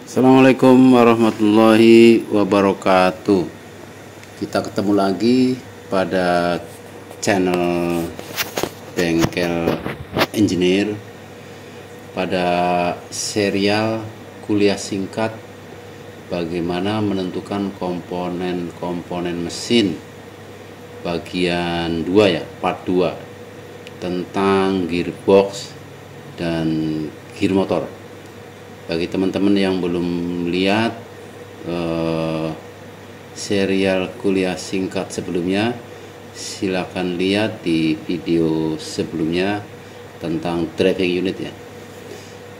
Assalamualaikum warahmatullahi wabarakatuh. Kita ketemu lagi pada channel Bengkel Engineer pada serial kuliah singkat bagaimana menentukan komponen-komponen mesin bagian 2 ya, part 2 tentang gearbox dan gear motor. Bagi teman-teman yang belum lihat serial kuliah singkat sebelumnya, silakan lihat di video sebelumnya tentang driving unit ya.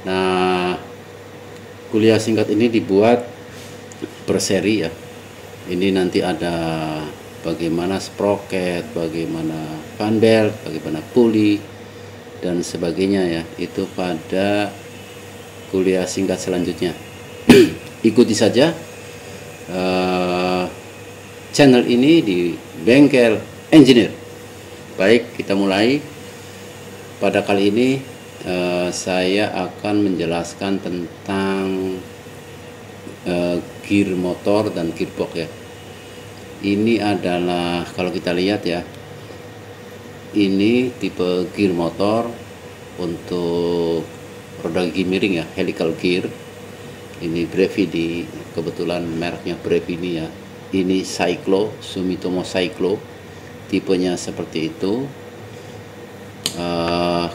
Nah, kuliah singkat ini dibuat berseri ya. Ini nanti ada bagaimana sprocket, bagaimana fan belt, bagaimana pulley dan sebagainya ya. Itu pada kuliah singkat selanjutnya. Ikuti saja channel ini di Bengkel Engineer. Baik, kita mulai. Pada kali ini saya akan menjelaskan tentang gear motor dan gearbox ya. Ini adalah, kalau kita lihat ya, ini tipe gear motor untuk roda gigi miring ya, helical gear. Ini Brevini, kebetulan mereknya Brevini ya. Ini Cyclo, Sumitomo Cyclo, tipenya seperti itu.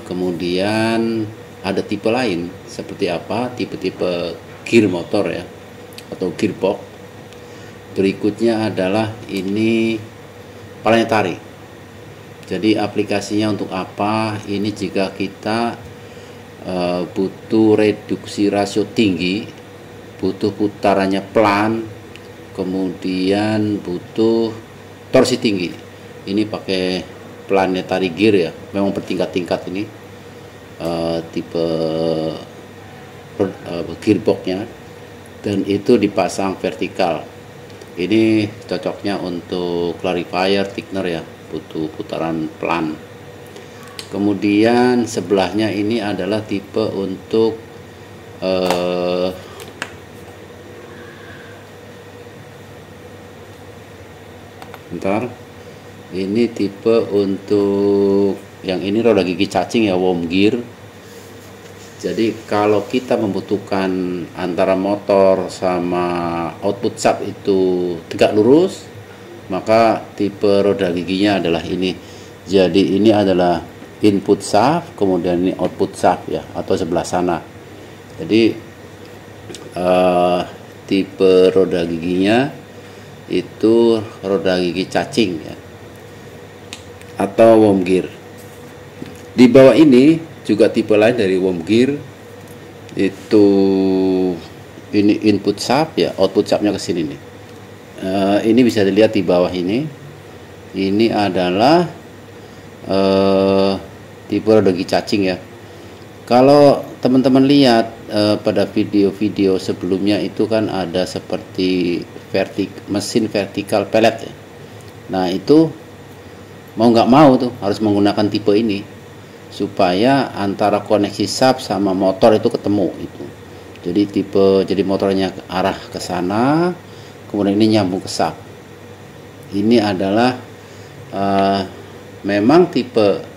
Kemudian ada tipe lain seperti apa, tipe-tipe gear motor ya, atau gearbox. Berikutnya adalah ini planetary. Jadi aplikasinya untuk apa? Ini jika kita butuh reduksi rasio tinggi, butuh putarannya pelan, kemudian butuh torsi tinggi. Ini pakai planetary gear ya, memang bertingkat-tingkat ini tipe gearboxnya, dan itu dipasang vertikal. Ini cocoknya untuk clarifier, thickener ya, butuh putaran pelan. Kemudian sebelahnya ini adalah tipe untuk ini tipe untuk yang ini roda gigi cacing ya, worm gear. Jadi kalau kita membutuhkan antara motor sama output shaft itu tegak lurus, maka tipe roda giginya adalah ini. Jadi ini adalah input shaft, kemudian ini output shaft ya, atau sebelah sana. Jadi tipe roda giginya itu roda gigi cacing ya, atau worm gear. Di bawah ini juga tipe lain dari worm gear, itu ini input shaft ya, output shaftnya ke sini nih. Ini bisa dilihat di bawah ini. Ini adalah tipe roda gigi cacing ya. Kalau teman-teman lihat pada video-video sebelumnya itu kan ada seperti mesin vertikal pelet ya. Nah itu mau nggak mau tuh harus menggunakan tipe ini supaya antara koneksi shaft sama motor itu ketemu itu. Jadi motornya arah ke sana, kemudian ini nyambung ke shaft. Ini adalah memang tipe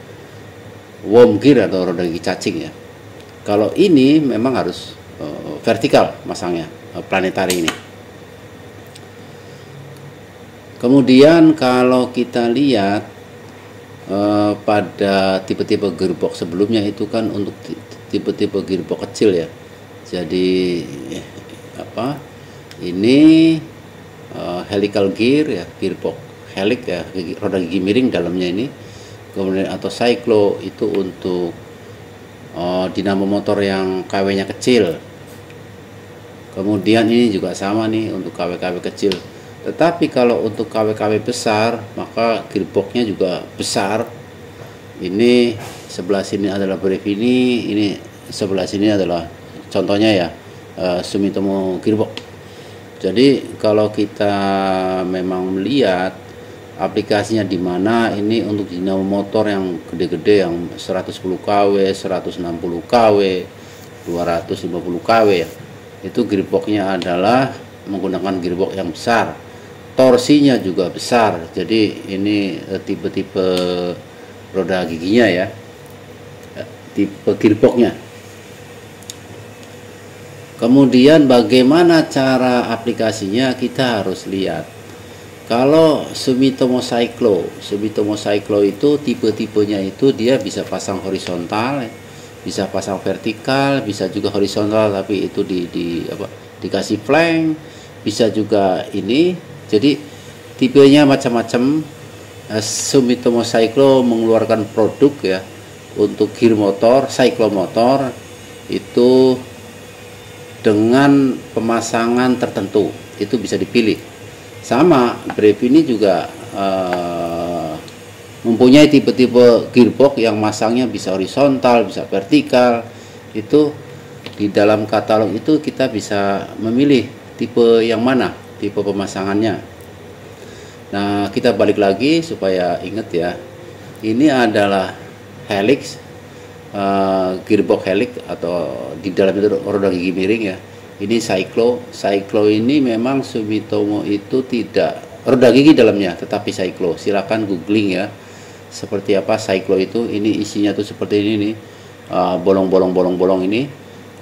worm gear atau roda gigi cacing ya. Kalau ini memang harus vertikal masangnya, planetary ini. Kemudian kalau kita lihat pada tipe-tipe gearbox sebelumnya itu kan untuk tipe-tipe gearbox kecil ya. Jadi ini helical gear ya, gearbox helic ya, roda gigi miring dalamnya ini. Kemudian atau Cyclo itu untuk dinamo motor yang KW-nya kecil. Kemudian ini juga sama nih untuk KW-KW kecil. Tetapi kalau untuk KW-KW besar, maka gearboxnya juga besar. Ini sebelah sini adalah Brevini, ini sebelah sini adalah contohnya ya, Sumitomo gearbox. Jadi kalau kita memang melihat aplikasinya di mana, ini untuk dinamo motor yang gede-gede yang 110 kW, 160 kW, 250 kW ya. Itu gearboxnya adalah menggunakan gearbox yang besar, torsinya juga besar. Jadi ini tipe-tipe roda giginya ya, tipe gearboxnya. Kemudian bagaimana cara aplikasinya, kita harus lihat. Kalau Sumitomo Cyclo itu tipe-tipenya itu dia bisa pasang horizontal, bisa pasang vertikal, bisa juga horizontal tapi itu dikasih flank, bisa juga ini. Jadi tipenya macam-macam. Sumitomo Cyclo mengeluarkan produk ya untuk gear motor, cyclo motor itu dengan pemasangan tertentu, itu bisa dipilih. Sama Brave ini juga mempunyai tipe-tipe gearbox yang masangnya bisa horizontal, bisa vertikal. Itu di dalam katalog itu kita bisa memilih tipe yang mana, tipe pemasangannya. Nah, kita balik lagi supaya ingat ya, ini adalah helix, gearbox helix atau di dalam itu roda gigi miring ya. Ini Cyclo ini memang Sumitomo itu tidak roda gigi dalamnya, tetapi Cyclo. Silakan googling ya, seperti apa Cyclo itu. Ini isinya tuh seperti ini nih, bolong-bolong ini.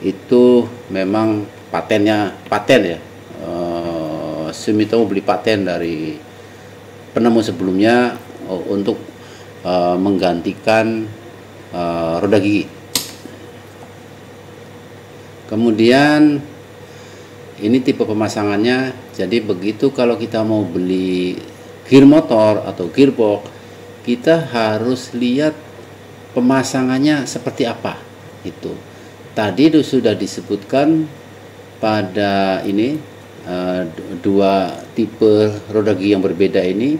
Itu memang paten ya. Sumitomo beli paten dari penemu sebelumnya untuk menggantikan roda gigi. Kemudian ini tipe pemasangannya. Jadi begitu kalau kita mau beli gear motor atau gearbox, kita harus lihat pemasangannya seperti apa. Itu tadi sudah disebutkan pada ini dua tipe roda gigi yang berbeda ini.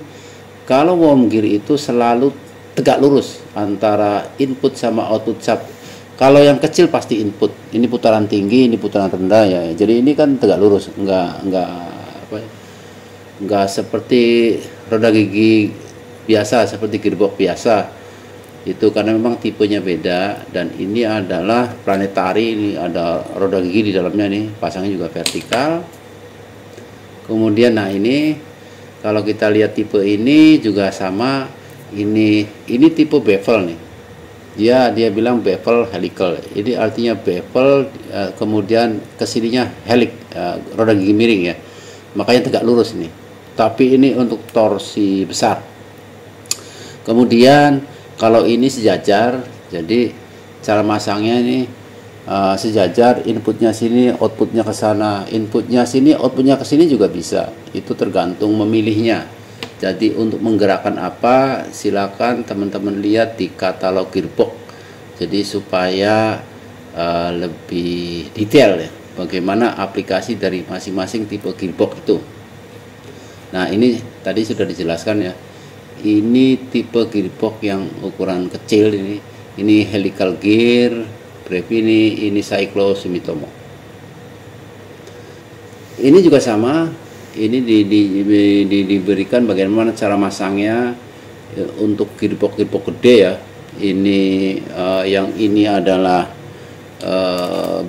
Kalau worm gear itu selalu tegak lurus antara input sama output shaft. Kalau yang kecil pasti input, ini putaran tinggi, ini putaran rendah ya. Jadi ini kan tegak lurus, enggak seperti roda gigi biasa, seperti gearbox biasa. Itu karena memang tipenya beda. Dan ini adalah planetary, ini ada roda gigi di dalamnya nih, pasangnya juga vertikal. Kemudian nah ini kalau kita lihat tipe ini juga sama, ini tipe bevel nih. Dia bilang bevel helical. Ini artinya bevel kemudian kesininya helix, roda gigi miring ya. Makanya tegak lurus nih. Tapi ini untuk torsi besar. Kemudian kalau ini sejajar, jadi cara masangnya ini sejajar, inputnya sini, outputnya ke sana, inputnya sini, outputnya ke sini juga bisa. Itu tergantung memilihnya. Jadi untuk menggerakkan apa, silakan teman-teman lihat di katalog gearbox. Jadi supaya lebih detail ya, bagaimana aplikasi dari masing-masing tipe gearbox itu. Nah ini tadi sudah dijelaskan ya. Ini tipe gearbox yang ukuran kecil ini helical gear, Brave ini Cyclo Sumitomo. Ini juga sama. Ini diberikan bagaimana cara masangnya untuk gearbox gede ya. Ini yang ini adalah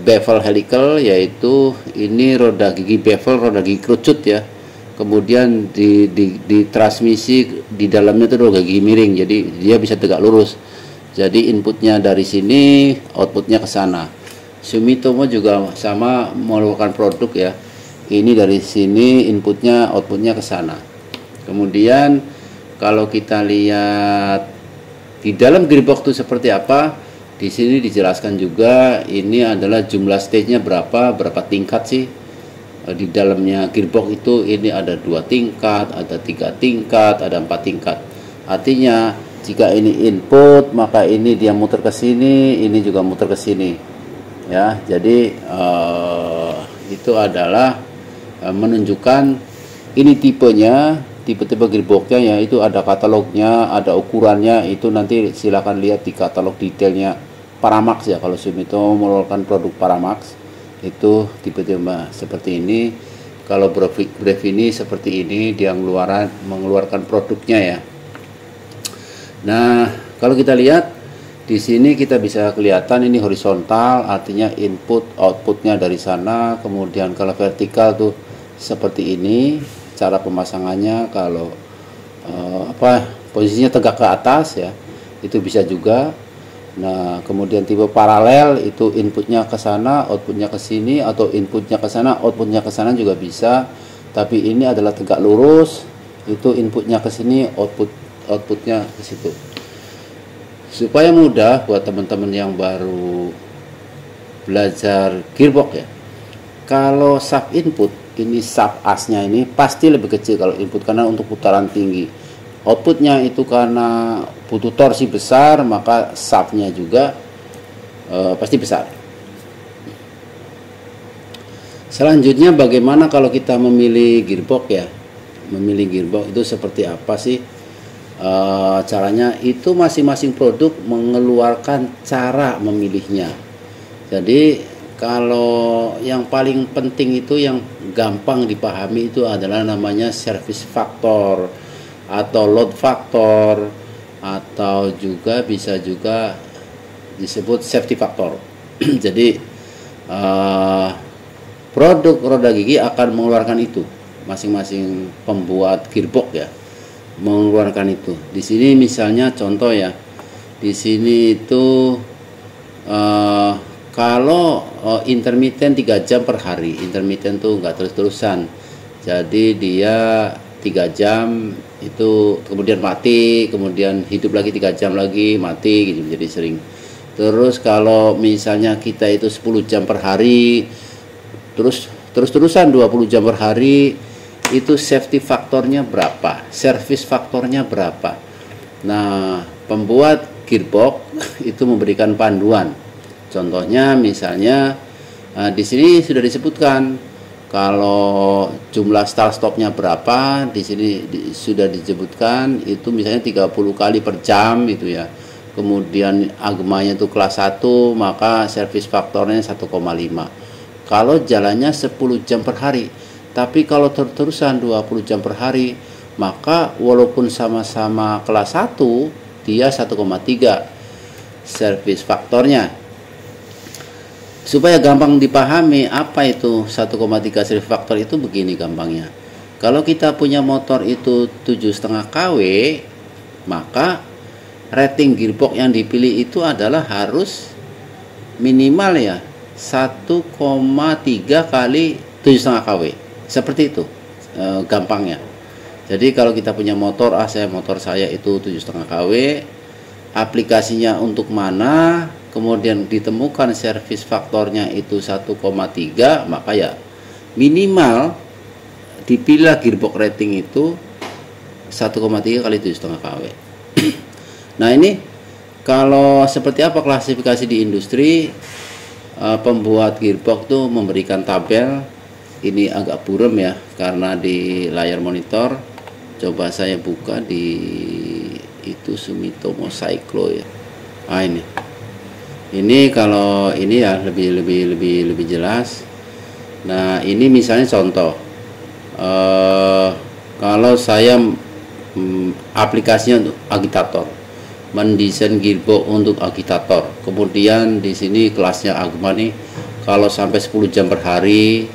bevel helical, yaitu ini roda gigi bevel, roda gigi kerucut ya. Kemudian di transmisi di dalamnya itu roda gigi miring, jadi dia bisa tegak lurus. Jadi inputnya dari sini, outputnya ke sana. Sumitomo juga sama mengeluarkan produk ya. Ini dari sini inputnya, outputnya ke sana. Kemudian kalau kita lihat di dalam gearbox itu seperti apa, di sini dijelaskan juga. Ini adalah jumlah stage-nya berapa tingkat sih di dalamnya gearbox itu. Ini ada 2 tingkat, ada 3 tingkat, ada 4 tingkat. Artinya jika ini input, maka ini dia muter ke sini, ini juga muter ke sini. Ya, jadi itu adalah menunjukkan ini tipenya, tipe-tipe gearboxnya ya. Itu ada katalognya, ada ukurannya. Itu nanti silakan lihat di katalog detailnya Paramax ya. Kalau Sumitomo mengeluarkan produk Paramax itu tipe-tipe seperti ini. Kalau Brave ini seperti ini, dia mengeluarkan produknya ya. Nah kalau kita lihat Di sini kita bisa kelihatan ini horizontal, artinya input outputnya dari sana. Kemudian kalau vertikal tuh seperti ini cara pemasangannya. Kalau posisinya tegak ke atas ya, itu bisa juga. Nah, kemudian tipe paralel itu inputnya ke sana, outputnya ke sini, atau inputnya ke sana, outputnya ke sana juga bisa. Tapi ini adalah tegak lurus, itu inputnya ke sini, outputnya ke situ. Supaya mudah buat teman-teman yang baru belajar gearbox ya. Kalau sub input, ini sub asnya ini pasti lebih kecil kalau input, karena untuk putaran tinggi. Outputnya itu karena butuh torsi besar, maka subnya juga pasti besar. Selanjutnya bagaimana kalau kita memilih gearbox ya. Memilih gearbox itu seperti apa sih? Caranya itu masing-masing produk mengeluarkan cara memilihnya. Jadi kalau yang paling penting itu yang gampang dipahami itu adalah namanya service factor atau load factor, atau juga bisa juga disebut safety factor. Jadi produk roda gigi akan mengeluarkan itu, masing-masing pembuat gearbox ya mengeluarkan itu. Di sini misalnya contoh ya, di sini itu kalau intermittent 3 jam per hari, intermittent tuh nggak terus-terusan, jadi dia 3 jam itu kemudian mati, kemudian hidup lagi 3 jam lagi mati gitu, jadi sering. Terus kalau misalnya kita itu 10 jam per hari terus-terusan 20 jam per hari, itu safety faktornya berapa, service faktornya berapa. Nah, pembuat gearbox itu memberikan panduan. Contohnya misalnya di sini sudah disebutkan kalau jumlah start stopnya berapa, di sini sudah disebutkan itu misalnya 30 kali per jam itu ya. Kemudian agmanya itu kelas 1, maka service faktornya 1,5. Kalau jalannya 10 jam per hari. Tapi kalau terus-terusan 20 jam per hari, maka walaupun sama-sama kelas 1, dia 1,3 service faktornya. Supaya gampang dipahami apa itu 1,3 service faktor, itu begini gampangnya. Kalau kita punya motor itu 7,5 kW, maka rating gearbox yang dipilih itu adalah harus minimal ya 1,3 kali 7,5 kW. Seperti itu gampangnya. Jadi kalau kita punya motor, motor saya itu 7,5 kW, aplikasinya untuk mana, kemudian ditemukan service faktornya itu 1,3, maka ya minimal dipilih gearbox rating itu 1,3 kali 7,5 kW. Nah, ini kalau seperti apa klasifikasi di industri, pembuat gearbox tuh memberikan tabel. Ini agak buram ya karena di layar monitor. Coba saya buka di itu Sumitomo Cyclo ya. Ini kalau ini ya lebih jelas. Nah, ini misalnya contoh. Kalau saya aplikasinya untuk agitator, mendesain gearbox untuk agitator. Kemudian di sini kelasnya agma nih, kalau sampai 10 jam per hari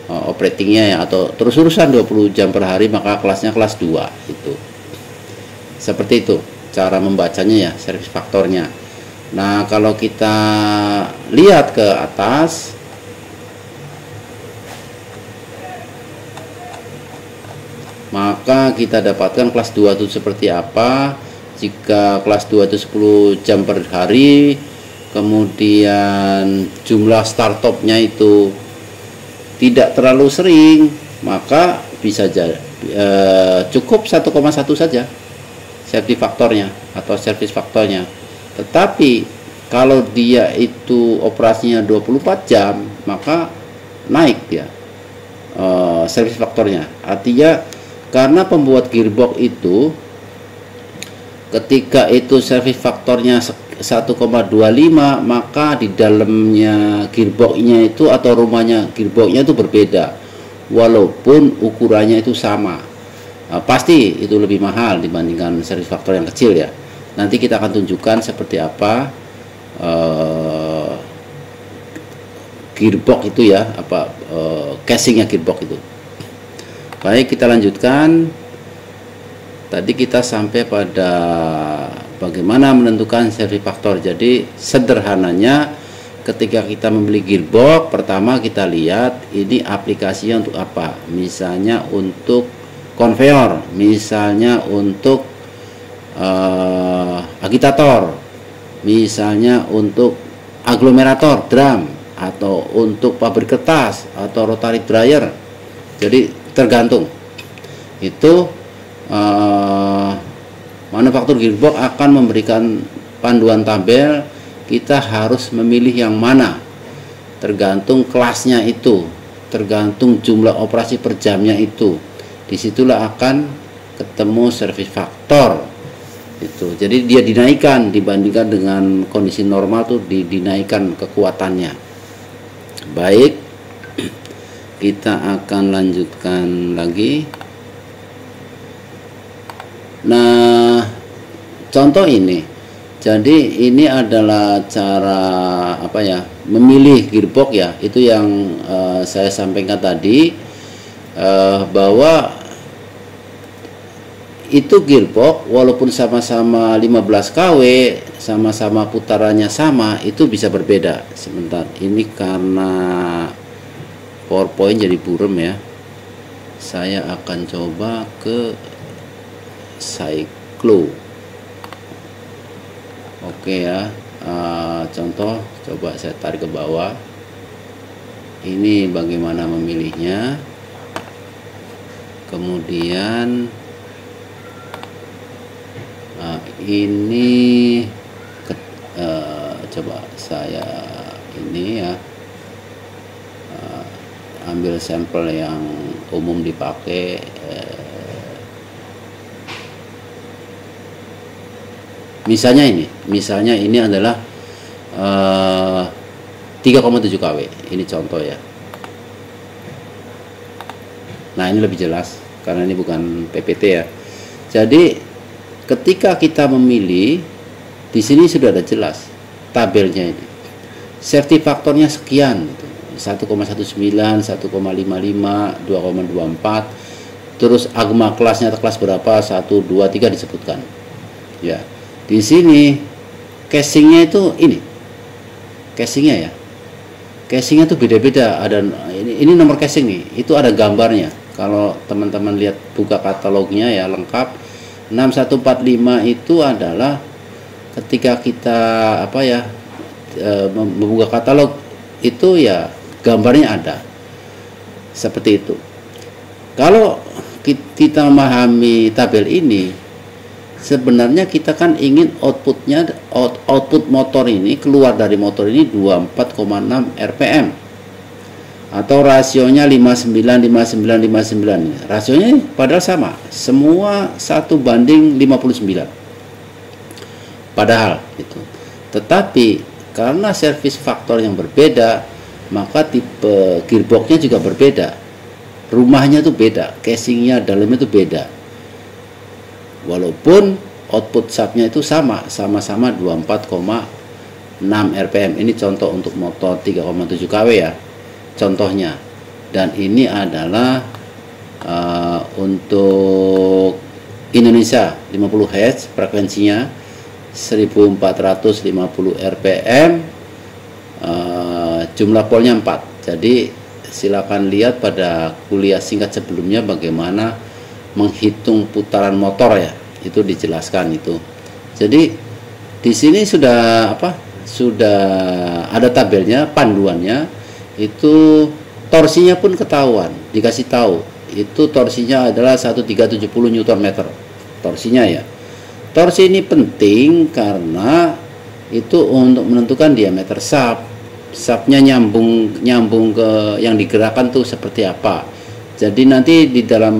operatingnya ya, atau terus-terusan 20 jam per hari, maka kelasnya kelas 2 itu. Seperti itu cara membacanya ya, service faktornya. Nah, kalau kita lihat ke atas, maka kita dapatkan kelas 2 itu seperti apa. Jika kelas 2 itu 10 jam per hari, kemudian jumlah startupnya itu tidak terlalu sering, maka bisa cukup 1,1 saja safety faktornya atau service faktornya. Tetapi kalau dia itu operasinya 24 jam, maka naik dia service faktornya. Artinya karena pembuat gearbox itu ketika itu service faktornya 1,25, maka di dalamnya gearboxnya itu atau rumahnya gearboxnya itu berbeda, walaupun ukurannya itu sama. Pasti itu lebih mahal dibandingkan service faktor yang kecil ya. Nanti kita akan tunjukkan seperti apa gearbox itu ya, casingnya gearbox itu. Baik, kita lanjutkan. Tadi kita sampai pada bagaimana menentukan service factor. Jadi sederhananya, ketika kita membeli gearbox, pertama kita lihat ini aplikasinya untuk apa. Misalnya untuk konveyor, misalnya untuk agitator, misalnya untuk aglomerator drum, atau untuk pabrik kertas atau rotary dryer. Jadi tergantung itu. Manufaktur gearbox akan memberikan panduan tabel, kita harus memilih yang mana, tergantung kelasnya itu, tergantung jumlah operasi per jamnya itu. Disitulah akan ketemu service factor itu. Jadi dia dinaikkan dibandingkan dengan kondisi normal tuh, dinaikkan kekuatannya. Baik, kita akan lanjutkan lagi. Nah, contoh ini. Jadi ini adalah cara apa ya, memilih gearbox ya. Itu yang saya sampaikan tadi, bahwa itu gearbox walaupun sama-sama 15 kW, sama-sama putarannya sama, itu bisa berbeda. Sebentar, ini karena PowerPoint jadi buram ya. Saya akan coba ke Cyclo. Oke ya, contoh, coba saya tarik ke bawah. Ini bagaimana memilihnya. Kemudian ini coba saya ini ya, ambil sampel yang umum dipakai. Misalnya ini adalah 3,7 kW. Ini contoh ya. Nah, ini lebih jelas karena ini bukan PPT ya. Jadi ketika kita memilih, di sini sudah ada jelas tabelnya ini. Safety faktornya sekian gitu. 1,19, 1,55, 2,24. Terus agma kelasnya kelas berapa? 1, 2, 3 disebutkan. Ya. Di sini casingnya itu ini, casingnya ya, casingnya itu beda-beda. Ada ini nomor casing nih, itu ada gambarnya. Kalau teman-teman lihat, buka katalognya ya, lengkap. 6145 itu adalah ketika kita apa ya, membuka katalog itu ya, gambarnya ada seperti itu. Kalau kita memahami tabel ini, sebenarnya kita kan ingin output motor ini, keluar dari motor ini 24,6 rpm, atau rasionya 59 rasionya padahal sama, semua 1:59 padahal itu. Tetapi karena service faktor yang berbeda, maka tipe gearboxnya juga berbeda, rumahnya tuh beda, casingnya dalamnya tuh beda. Walaupun output subnya itu sama-sama 24,6 rpm. Ini contoh untuk motor 3,7 kW ya, contohnya. Dan ini adalah untuk Indonesia 50 Hz, frekuensinya 1450 rpm, jumlah polnya 4. Jadi silakan lihat pada kuliah singkat sebelumnya bagaimana menghitung putaran motor ya, itu dijelaskan itu. Jadi di sini sudah sudah ada tabelnya, panduannya. Itu torsinya pun ketahuan, dikasih tahu. Itu torsinya adalah 1370 Nm torsinya ya. Torsi ini penting karena itu untuk menentukan diameter sub. Subnya nyambung ke yang digerakkan tuh seperti apa. Jadi nanti di dalam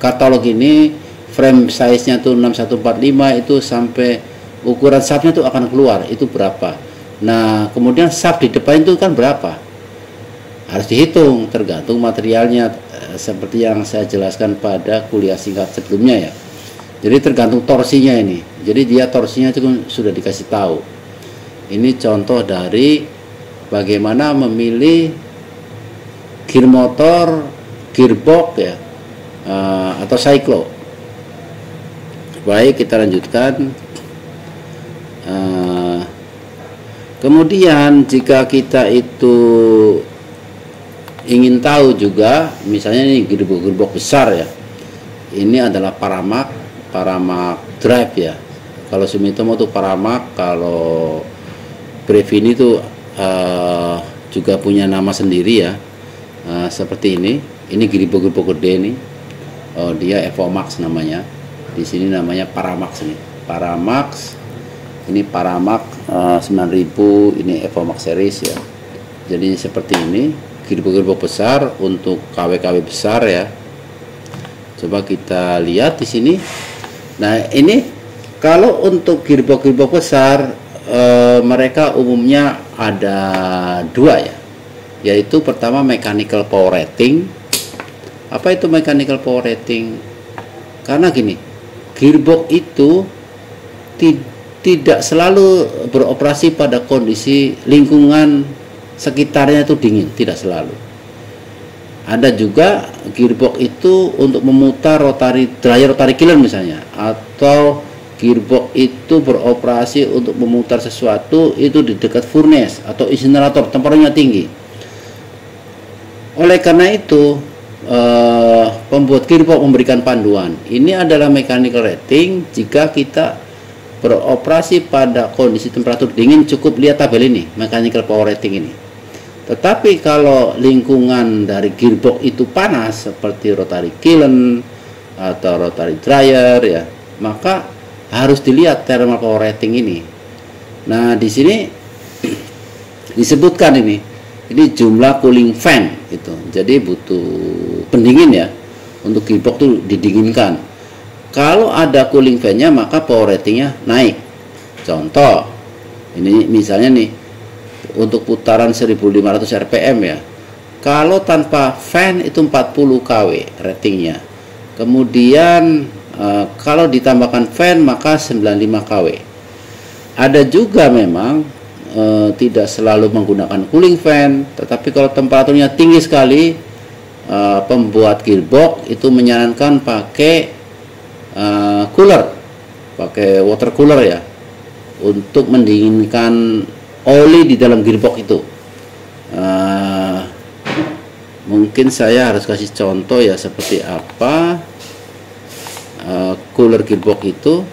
katalog ini frame size-nya tuh 6145 itu sampai ukuran subnya tuh akan keluar itu berapa. Nah, kemudian sub di depan itu kan berapa? Harus dihitung tergantung materialnya, seperti yang saya jelaskan pada kuliah singkat sebelumnya ya. Jadi tergantung torsinya ini. Jadi dia torsinya itu sudah dikasih tahu. Ini contoh dari bagaimana memilih gear motor, gearbox ya, atau cyclo. Baik, kita lanjutkan. Kemudian jika kita itu ingin tahu juga, misalnya ini gearbox besar ya, ini adalah Paramak Drive ya. Kalau Sumitomo itu Paramak, kalau Brevini itu juga punya nama sendiri ya. Seperti ini gearbox gede nih. Oh, dia Evomax namanya. Di sini namanya Paramax nih. Paramax. Ini Paramak 9000, ini Evomax series ya. Jadi seperti ini, gearbox besar untuk KW-KW besar ya. Coba kita lihat di sini. Nah, ini kalau untuk gearbox besar, mereka umumnya ada dua ya. Yaitu pertama mechanical power rating. Apa itu mechanical power rating? Karena gini, gearbox itu tidak selalu beroperasi pada kondisi lingkungan sekitarnya itu dingin, tidak selalu. Ada juga gearbox itu untuk memutar rotary killer misalnya, atau gearbox itu beroperasi untuk memutar sesuatu itu di dekat furnace atau insinerator, temperaturnya tinggi. Oleh karena itu pembuat gearbox memberikan panduan. Ini adalah mechanical rating jika kita beroperasi pada kondisi temperatur dingin, cukup lihat tabel ini, mechanical power rating ini. Tetapi kalau lingkungan dari gearbox itu panas seperti rotary kiln atau rotary dryer ya, maka harus dilihat thermal power rating ini. Nah, di sini disebutkan ini jumlah cooling fan gitu. Jadi butuh pendingin ya, untuk gearbox itu didinginkan. Kalau ada cooling fan-nya maka power ratingnya naik. Contoh, ini misalnya nih untuk putaran 1500 rpm ya. Kalau tanpa fan itu 40 kW ratingnya. Kemudian kalau ditambahkan fan maka 95 kW. Ada juga memang tidak selalu menggunakan cooling fan, tetapi kalau temperaturnya tinggi sekali, pembuat gearbox itu menyarankan pakai cooler, pakai water cooler ya, untuk mendinginkan oli di dalam gearbox itu. Mungkin saya harus kasih contoh ya, seperti apa cooler gearbox itu.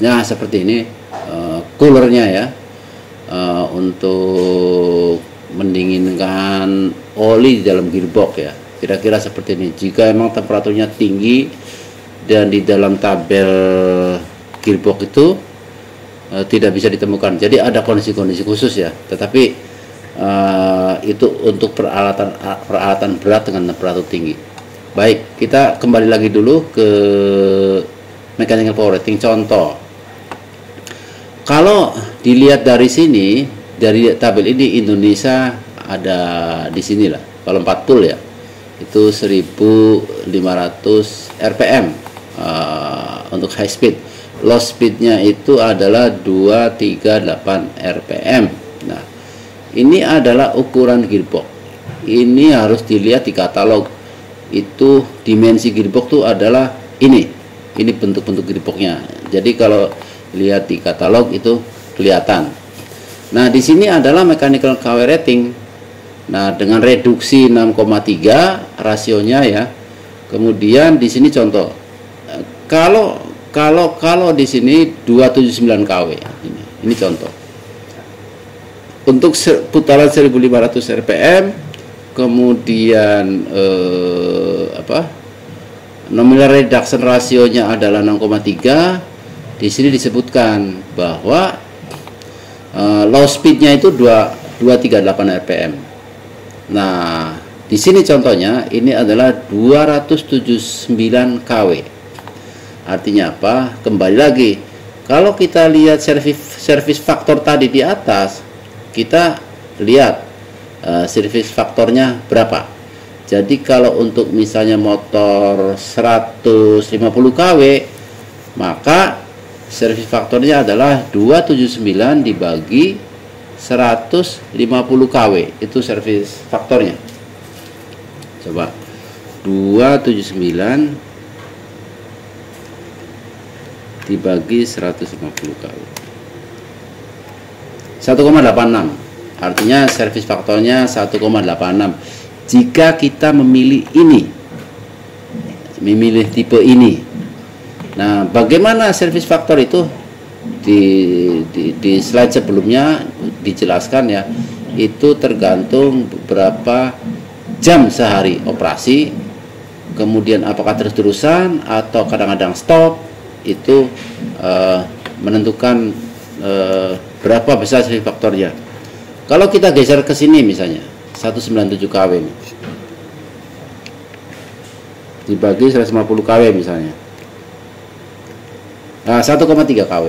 Nah, seperti ini coolernya ya, untuk mendinginkan oli di dalam gearbox ya. Kira-kira seperti ini. Jika memang temperaturnya tinggi dan di dalam tabel gearbox itu tidak bisa ditemukan. Jadi ada kondisi-kondisi khusus ya. Tetapi itu untuk peralatan berat dengan temperatur tinggi. Baik, kita kembali lagi dulu ke mechanical power rating. Contoh, kalau dilihat dari sini, dari tabel ini Indonesia ada di sini lah. Kalau 40 ya, itu 1500 rpm untuk high speed. Low speednya itu adalah 238 rpm. Nah, ini adalah ukuran gearbox. Ini harus dilihat di katalog. Itu dimensi gearbox itu adalah ini bentuk-bentuk gearboxnya. Jadi kalau lihat di katalog itu kelihatan. Nah, di sini adalah mechanical power rating. Nah, dengan reduksi 6,3 rasionya ya. Kemudian di sini contoh. Kalau di sini 279 kW. Ini contoh. Untuk putaran 1500 rpm, kemudian nominal reduction rasionya adalah 6,3. Di sini disebutkan bahwa low speednya itu 238 rpm. Nah, di sini contohnya ini adalah 279 kW. Artinya apa? Kembali lagi, kalau kita lihat service faktor tadi di atas, kita lihat service faktornya berapa. Jadi kalau untuk misalnya motor 150 kW, maka service faktornya adalah 279 dibagi 150 kW, itu service faktornya. Coba 279 dibagi 150 kW, 1,86. Artinya service faktornya 1,86 jika kita memilih tipe ini. Nah, bagaimana service faktor itu? Di slide sebelumnya dijelaskan ya, itu tergantung berapa jam sehari operasi, kemudian apakah terus-terusan atau kadang-kadang stop, itu menentukan berapa besar service faktornya. Kalau kita geser ke sini misalnya 197 kW ini, dibagi 150 kW misalnya, 1,3 kW.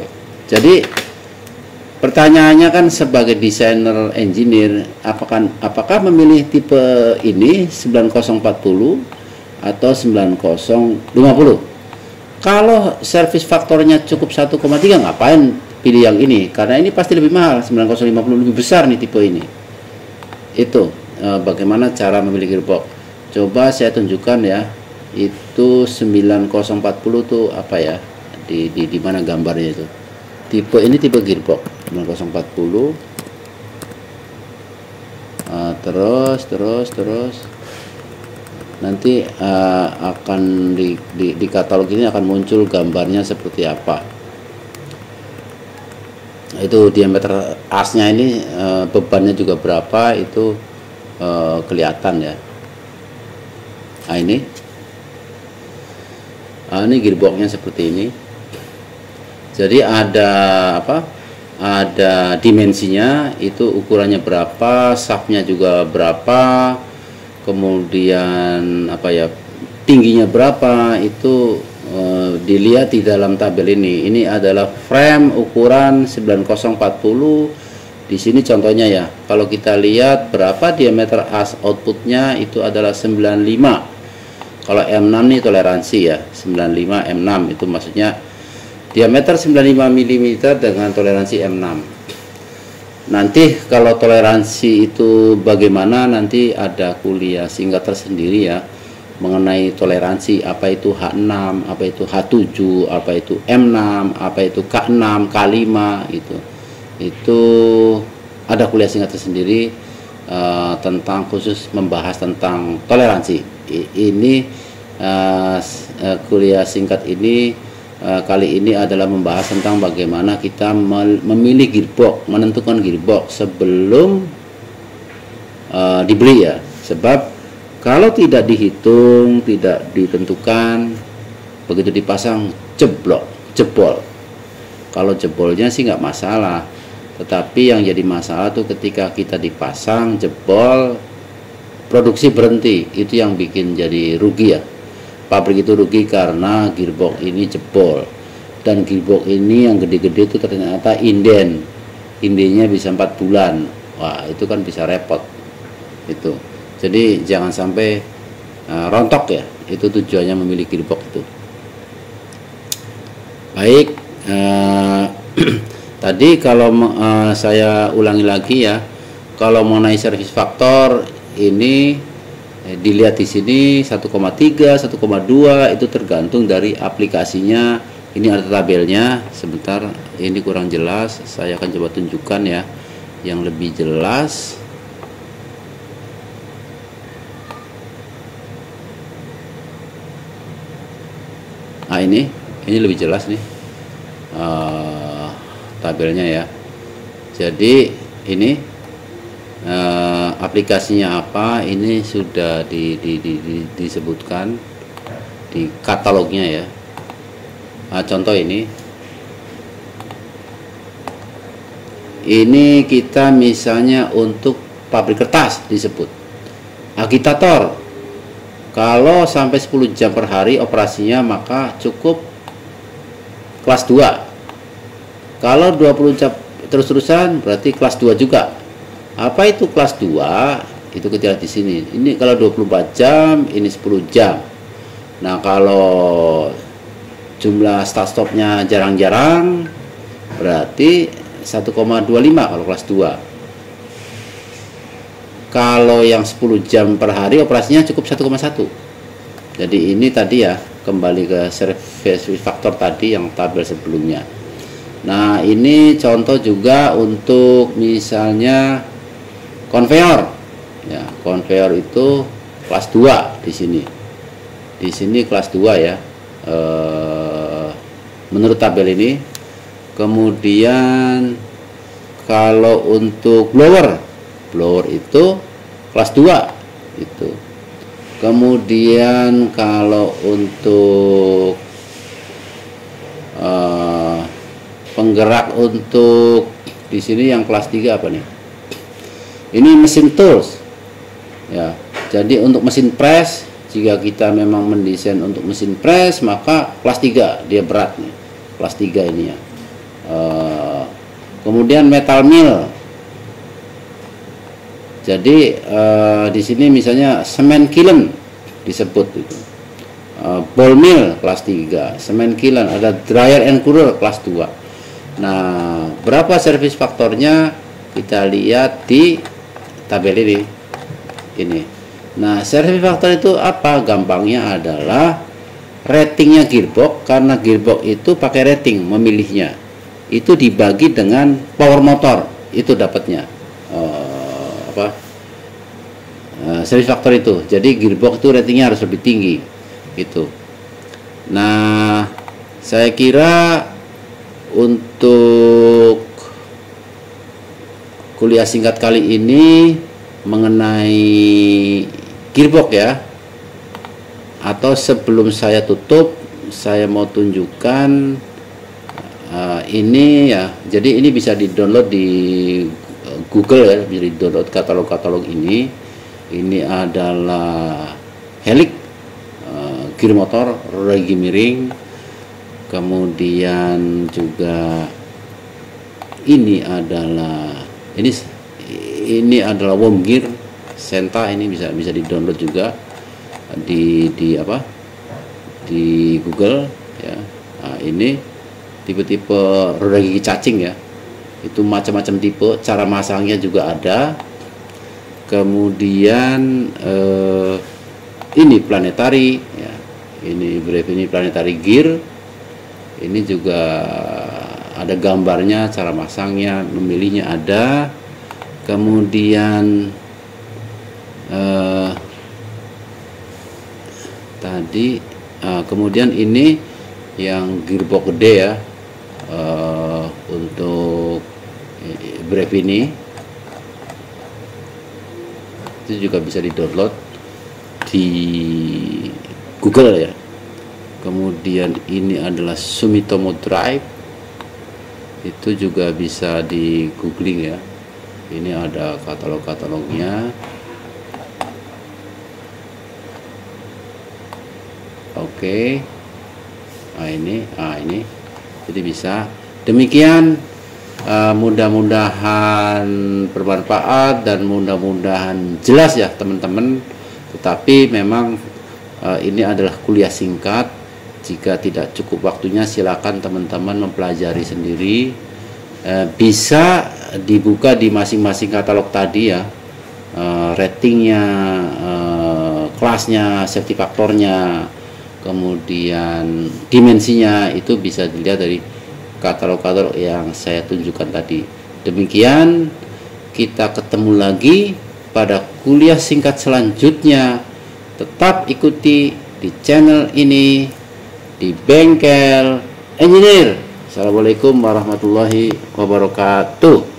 Jadi pertanyaannya kan sebagai desainer engineer, apakah memilih tipe ini 9040 atau 9050? Kalau service faktornya cukup 1,3, ngapain pilih yang ini? Karena ini pasti lebih mahal, 9050 lebih besar nih tipe ini. Itu bagaimana cara memilih gearbox. Coba saya tunjukkan ya. Itu 9040 tuh apa ya? Di mana gambarnya itu? Tipe ini tipe gearbox 9040. Terus nanti akan di katalog ini akan muncul gambarnya seperti apa. Itu diameter asnya ini, bebannya juga berapa, itu kelihatan ya. Nah ini gearboxnya seperti ini. Jadi ada ada dimensinya, itu ukurannya berapa, shaftnya juga berapa, kemudian tingginya berapa, itu dilihat di dalam tabel ini. Ini adalah frame ukuran 9040. Di sini contohnya ya, kalau kita lihat berapa diameter as outputnya, itu adalah 95. Kalau M6 nih toleransi ya, 95 M6 itu maksudnya diameter 95 mm dengan toleransi M6. Nanti kalau toleransi itu bagaimana, nanti ada kuliah singkat tersendiri ya mengenai toleransi, apa itu H6, apa itu H7, apa itu M6, apa itu K6, K5 itu ada kuliah singkat tersendiri tentang khusus membahas tentang toleransi. Ini kuliah singkat ini kali ini adalah membahas tentang bagaimana kita memilih gearbox, menentukan gearbox sebelum dibeli ya. Sebab kalau tidak dihitung, tidak ditentukan, begitu dipasang jebol. Kalau jebolnya sih nggak masalah, tetapi yang jadi masalah tuh ketika kita dipasang jebol, produksi berhenti, itu yang bikin jadi rugi ya. Pabrik itu rugi karena gearbox ini jebol, dan gearbox ini yang gede-gede itu ternyata indennya bisa 4 bulan. Wah, itu kan bisa repot itu. Jadi jangan sampai rontok ya, itu tujuannya memilih gearbox itu. Baik, tadi kalau saya ulangi lagi ya, kalau mengenai service faktor ini dilihat di sini 1,3, 1,2 itu tergantung dari aplikasinya. Ini ada tabelnya, sebentar, ini kurang jelas, saya akan coba tunjukkan ya yang lebih jelas. Nah ini lebih jelas nih tabelnya ya. Jadi ini aplikasinya apa, ini sudah disebutkan di katalognya ya. Nah, contoh ini kita misalnya untuk pabrik kertas disebut agitator. Kalau sampai 10 jam per hari operasinya, maka cukup kelas 2. Kalau 20 jam terus-terusan berarti kelas 2 juga. Apa itu kelas 2? Itu kita lihat di sini. Ini kalau 24 jam, ini 10 jam. Nah, kalau jumlah start stopnya jarang-jarang, berarti 1,25 kalau kelas 2. Kalau yang 10 jam per hari operasinya cukup 1,1. Jadi ini tadi ya, kembali ke service factor tadi yang tabel sebelumnya. Nah, ini contoh juga untuk misalnya konveyor. Ya, konveyor itu kelas 2 di sini. Di sini kelas 2 ya. Menurut tabel ini. Kemudian kalau untuk blower itu kelas 2 itu. Kemudian kalau untuk penggerak untuk di sini yang kelas 3 apa nih? Ini mesin tools. Ya. Jadi untuk mesin press, jika kita memang mendesain untuk mesin press, maka kelas 3 dia berat nih. Kelas 3 ini ya. Kemudian metal mill. Jadi di sini misalnya semen kiln disebut itu. Ball mill kelas 3, semen kiln, ada dryer and cooler kelas 2. Nah, berapa service faktornya kita lihat di tabel ini. Nah, service faktor itu apa? Gampangnya adalah ratingnya gearbox, karena gearbox itu pakai rating memilihnya. Itu dibagi dengan power motor, itu dapatnya service factor itu. Jadi gearbox itu ratingnya harus lebih tinggi gitu. Nah, saya kira untuk kuliah singkat kali ini mengenai gearbox ya, atau sebelum saya tutup, saya mau tunjukkan ini ya. Jadi ini bisa di-download di Google ya, bisa di-download katalog-katalog ini. Ini adalah helix gear motor, roda gigi miring. Kemudian juga ini adalah worm gear Senta, ini bisa di-download juga di Google ya. Nah, ini tipe-tipe roda gigi cacing ya. Itu macam-macam tipe, cara masangnya juga ada. Kemudian ini planetary ya. Ini planetary gear. Ini juga ada gambarnya, cara masangnya, memilihnya ada. Kemudian kemudian ini yang gearbox gede ya, untuk brave ini itu juga bisa di-download di Google ya. Kemudian ini adalah Sumitomo Drive, itu juga bisa di googling ya. Ini ada katalog-katalognya. Oke. Nah ini jadi bisa. Demikian, mudah-mudahan bermanfaat dan mudah-mudahan jelas ya teman-teman. Tetapi memang ini adalah kuliah singkat. Jika tidak cukup waktunya, silakan teman-teman mempelajari sendiri. Bisa dibuka di masing-masing katalog tadi ya, ratingnya, kelasnya, safety faktornya, kemudian dimensinya, itu bisa dilihat dari katalog-katalog yang saya tunjukkan tadi. Demikian, kita ketemu lagi pada kuliah singkat selanjutnya. Tetap ikuti di channel ini, di Bengkel Engineer. Assalamualaikum warahmatullahi wabarakatuh.